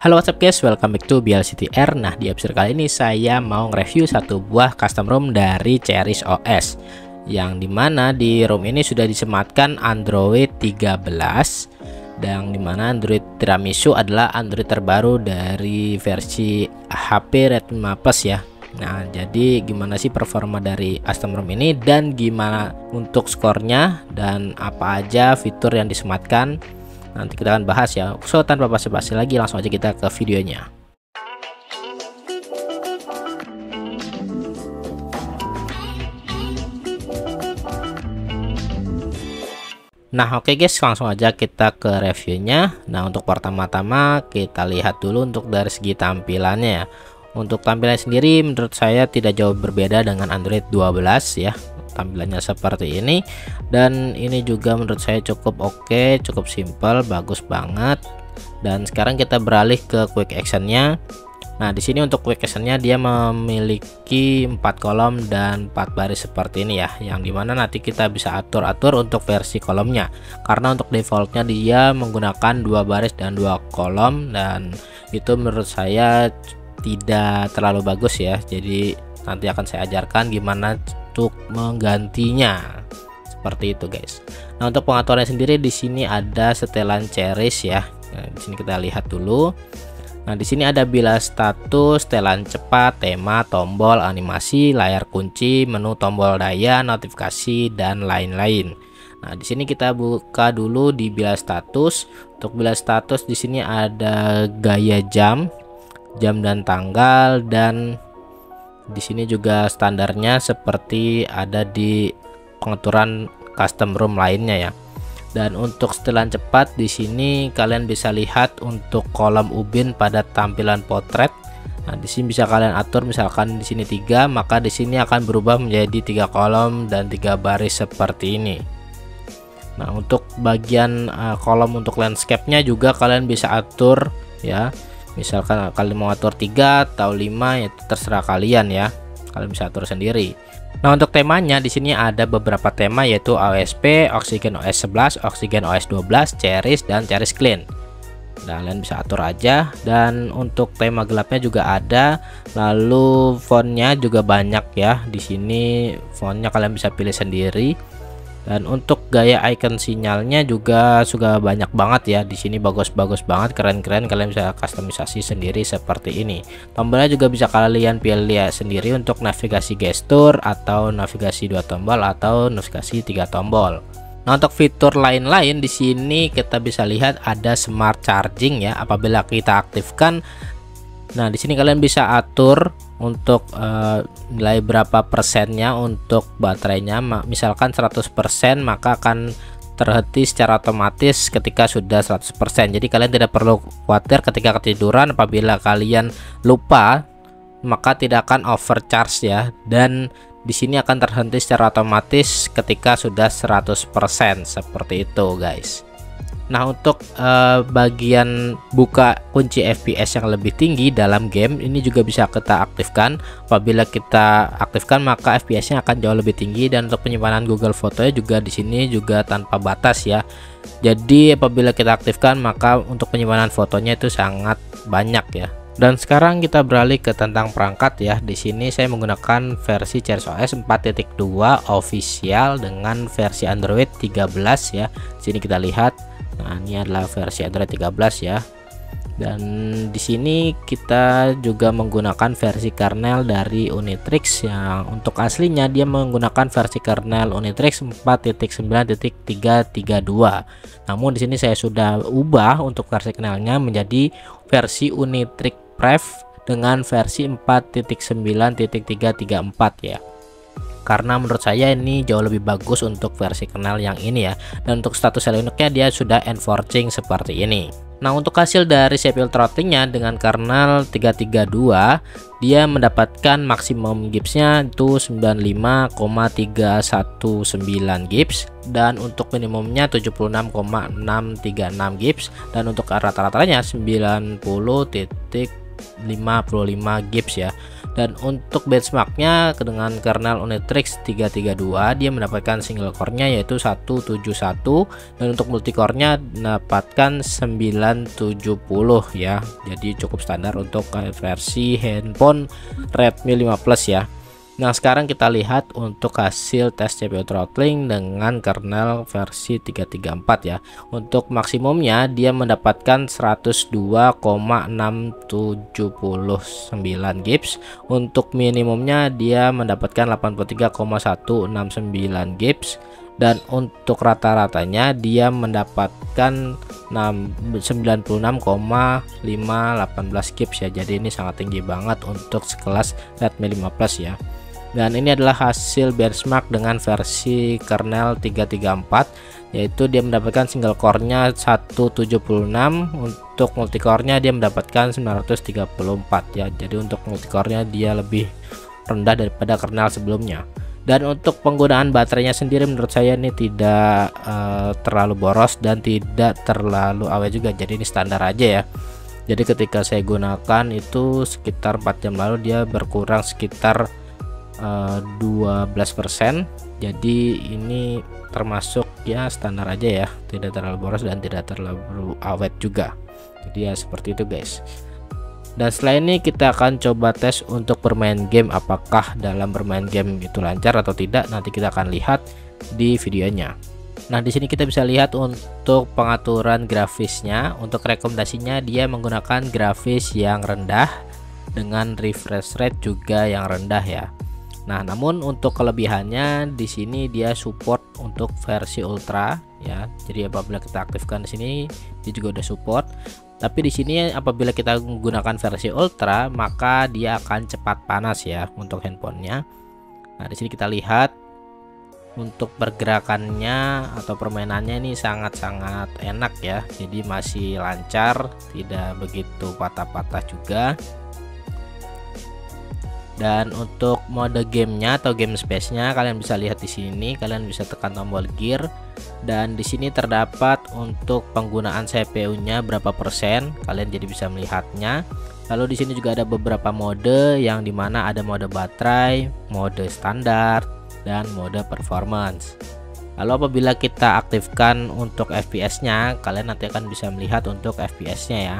Halo what's up guys, welcome back to BLCTR. Nah, di episode kali ini saya mau nge-review satu buah custom ROM dari Cherish OS, yang dimana di ROM ini sudah disematkan Android 13, dan dimana Android Tiramisu adalah Android terbaru dari versi HP Redmi Plus ya. Nah, jadi gimana sih performa dari custom ROM ini, dan gimana untuk skornya, dan apa aja fitur yang disematkan, nanti kita akan bahas ya. So tanpa basa-basi lagi, langsung aja kita ke videonya. Nah oke guys, langsung aja kita ke reviewnya. Nah untuk pertama-tama kita lihat dulu untuk dari segi tampilannya ya. Untuk tampilan sendiri menurut saya tidak jauh berbeda dengan Android 12 ya. Tampilannya seperti ini, dan ini juga menurut saya cukup oke, cukup simple, bagus banget. Dan sekarang kita beralih ke quick actionnya. Nah di sini untuk quick actionnya dia memiliki 4 kolom dan 4 baris seperti ini ya, yang dimana nanti kita bisa atur-atur untuk versi kolomnya, karena untuk defaultnya dia menggunakan 2 baris dan 2 kolom, dan itu menurut saya tidak terlalu bagus ya. Jadi nanti akan saya ajarkan gimana untuk menggantinya, seperti itu guys. Nah untuk pengaturannya sendiri di sini ada setelan Cherish ya. Nah, di sini kita lihat dulu. Nah di sini ada bilas status, setelan cepat, tema, tombol, animasi, layar kunci, menu tombol daya, notifikasi, dan lain-lain. Nah di sini kita buka dulu di bilas status. Untuk bilas status di sini ada gaya jam dan tanggal, dan di sini juga standarnya seperti ada di pengaturan custom ROM lainnya ya. Dan untuk setelan cepat di sini kalian bisa lihat untuk kolom ubin pada tampilan potret. Nah, di sini bisa kalian atur, misalkan di sini 3, maka di sini akan berubah menjadi 3 kolom dan 3 baris seperti ini. Nah, untuk bagian kolom untuk landscape-nya juga kalian bisa atur ya. Misalkan kalian mau atur 3 atau 5, itu terserah kalian ya. Kalian bisa atur sendiri. Nah, untuk temanya di sini ada beberapa tema, yaitu OSP, Oxygen OS 11, Oxygen OS 12, Cherish, dan Cherish Clean. Nah, kalian bisa atur aja. Dan untuk tema gelapnya juga ada. Lalu fontnya juga banyak ya. Di sini fontnya kalian bisa pilih sendiri. Dan untuk gaya icon sinyalnya juga sudah banyak banget ya. Di sini bagus-bagus banget, keren-keren. Kalian bisa customisasi sendiri seperti ini. Tombolnya juga bisa kalian pilih sendiri untuk navigasi gestur, atau navigasi 2 tombol, atau navigasi 3 tombol. Nah untuk fitur lain-lain di sini kita bisa lihat ada smart charging ya. Apabila kita aktifkan, nah di sini kalian bisa atur untuk nilai berapa persennya untuk baterainya. Misalkan 100%, maka akan terhenti secara otomatis ketika sudah 100%. Jadi kalian tidak perlu khawatir ketika ketiduran. Apabila kalian lupa, maka tidak akan overcharge ya. Dan di sini akan terhenti secara otomatis ketika sudah 100%, seperti itu guys. Nah untuk bagian buka kunci FPS yang lebih tinggi dalam game ini juga bisa kita aktifkan. Apabila kita aktifkan, maka FPS-nya akan jauh lebih tinggi. Dan untuk penyimpanan Google Fotonya juga di sini juga tanpa batas ya. Jadi apabila kita aktifkan, maka untuk penyimpanan fotonya itu sangat banyak ya. Dan sekarang kita beralih ke tentang perangkat ya. Di sini saya menggunakan versi Cherish OS 4.2 official dengan versi Android 13 ya. Di sini kita lihat. Nah, ini adalah versi Android 13 ya. Dan di sini kita juga menggunakan versi kernel dari Unitrix, yang untuk aslinya dia menggunakan versi kernel Unitrix 4.9.332. Namun di sini saya sudah ubah untuk versi kernelnya menjadi versi Unitrix Prev dengan versi 4.9.334 ya. Karena menurut saya ini jauh lebih bagus untuk versi kernel yang ini ya. Dan untuk status Linux-nya dia sudah enforcing seperti ini. Nah untuk hasil dari CPU throttling-nya dengan kernel 332, dia mendapatkan maksimum GIPS-nya itu 95,319 GIPS, dan untuk minimumnya 76,636 GIPS, dan untuk rata-ratanya 90,55 GIPS ya. Dan untuk benchmarknya dengan kernel Unitrix 332 dia mendapatkan single core-nya yaitu 171, dan untuk multicore-nya mendapatkan 970 ya. Jadi cukup standar untuk versi handphone Redmi 5 Plus ya. Nah, sekarang kita lihat untuk hasil tes CPU throttling dengan kernel versi 334 ya. Untuk maksimumnya dia mendapatkan 102,679 Gibbs. Untuk minimumnya dia mendapatkan 83,169 Gibbs. Dan untuk rata-ratanya dia mendapatkan 96,518 Gibbs ya. Jadi ini sangat tinggi banget untuk sekelas Redmi 5 Plus ya. Dan ini adalah hasil benchmark dengan versi kernel 334, yaitu dia mendapatkan single core-nya 176, untuk multicore-nya dia mendapatkan 934 ya. Jadi untuk multicore-nya dia lebih rendah daripada kernel sebelumnya. Dan untuk penggunaan baterainya sendiri menurut saya ini tidak terlalu boros dan tidak terlalu awet juga. Jadi ini standar aja ya. Jadi ketika saya gunakan itu sekitar 4 jam lalu dia berkurang sekitar 12%. Jadi ini termasuk ya standar aja ya, tidak terlalu boros dan tidak terlalu awet juga. Jadi ya seperti itu guys. Dan setelah ini kita akan coba tes untuk bermain game, apakah dalam bermain game itu lancar atau tidak. Nanti kita akan lihat di videonya. Nah, di sini kita bisa lihat untuk pengaturan grafisnya. Untuk rekomendasinya dia menggunakan grafis yang rendah dengan refresh rate juga yang rendah ya. Nah, namun untuk kelebihannya di sini dia support untuk versi ultra ya. Jadi apabila kita aktifkan di sini dia juga udah support. Tapi di sini apabila kita menggunakan versi ultra maka dia akan cepat panas ya untuk handphonenya. Nah, di sini kita lihat untuk pergerakannya atau permainannya ini sangat-sangat enak ya. Jadi masih lancar, tidak begitu patah-patah juga. Dan untuk mode gamenya atau game space-nya kalian bisa lihat di sini, kalian bisa tekan tombol gear dan di sini terdapat untuk penggunaan CPU-nya berapa persen, kalian jadi bisa melihatnya. Lalu di sini juga ada beberapa mode yang dimana ada mode baterai, mode standar, dan mode performance. Lalu apabila kita aktifkan untuk FPS-nya, kalian nanti akan bisa melihat untuk FPS-nya ya.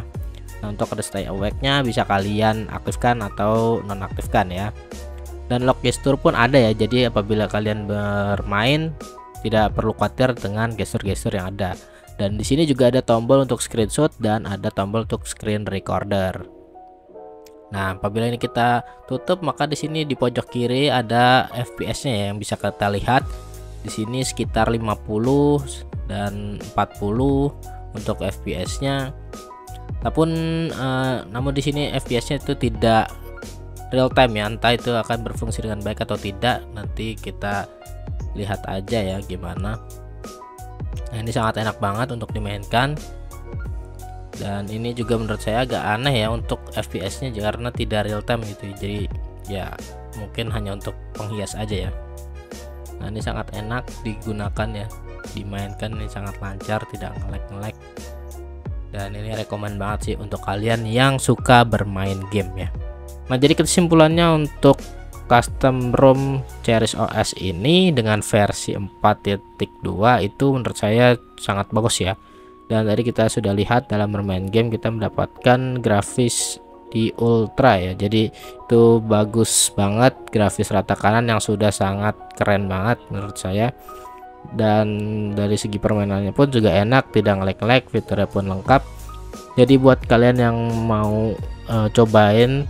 Nah, untuk stay awake-nya bisa kalian aktifkan atau nonaktifkan ya. Dan lock gesture pun ada ya. Jadi apabila kalian bermain tidak perlu khawatir dengan gestur-gestur yang ada. Dan di sini juga ada tombol untuk screenshot dan ada tombol untuk screen recorder. Nah, apabila ini kita tutup maka di sini di pojok kiri ada FPS-nya ya, yang bisa kita lihat. Di sini sekitar 50 dan 40 untuk FPS-nya. Namun di sini FPS-nya itu tidak real time ya, entah itu akan berfungsi dengan baik atau tidak, nanti kita lihat aja ya gimana. Nah, ini sangat enak banget untuk dimainkan. Dan ini juga menurut saya agak aneh ya untuk FPS-nya karena tidak real time gitu. Jadi ya mungkin hanya untuk penghias aja ya. Nah, ini sangat enak digunakan ya, dimainkan ini sangat lancar, tidak nge-lag. Dan ini rekomen banget sih untuk kalian yang suka bermain game ya. Nah, jadi kesimpulannya untuk custom ROM Cherish OS ini dengan versi 4.2 itu menurut saya sangat bagus ya. Dan tadi kita sudah lihat dalam bermain game kita mendapatkan grafis di ultra ya. Jadi itu bagus banget, grafis rata kanan yang sudah sangat keren banget menurut saya. Dan dari segi permainannya pun juga enak, tidak nge-lag, fiturnya pun lengkap. Jadi buat kalian yang mau cobain,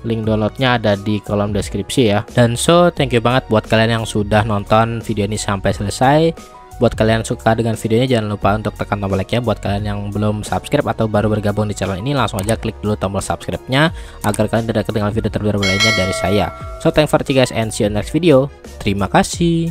link downloadnya ada di kolom deskripsi ya. Dan thank you banget buat kalian yang sudah nonton video ini sampai selesai. Buat kalian yang suka dengan videonya jangan lupa untuk tekan tombol like-nya. Buat kalian yang belum subscribe atau baru bergabung di channel ini langsung aja klik dulu tombol subscribe-nya agar kalian tidak ketinggalan video terbaru lainnya dari saya. Thanks for watching guys and see you in next video. Terima kasih.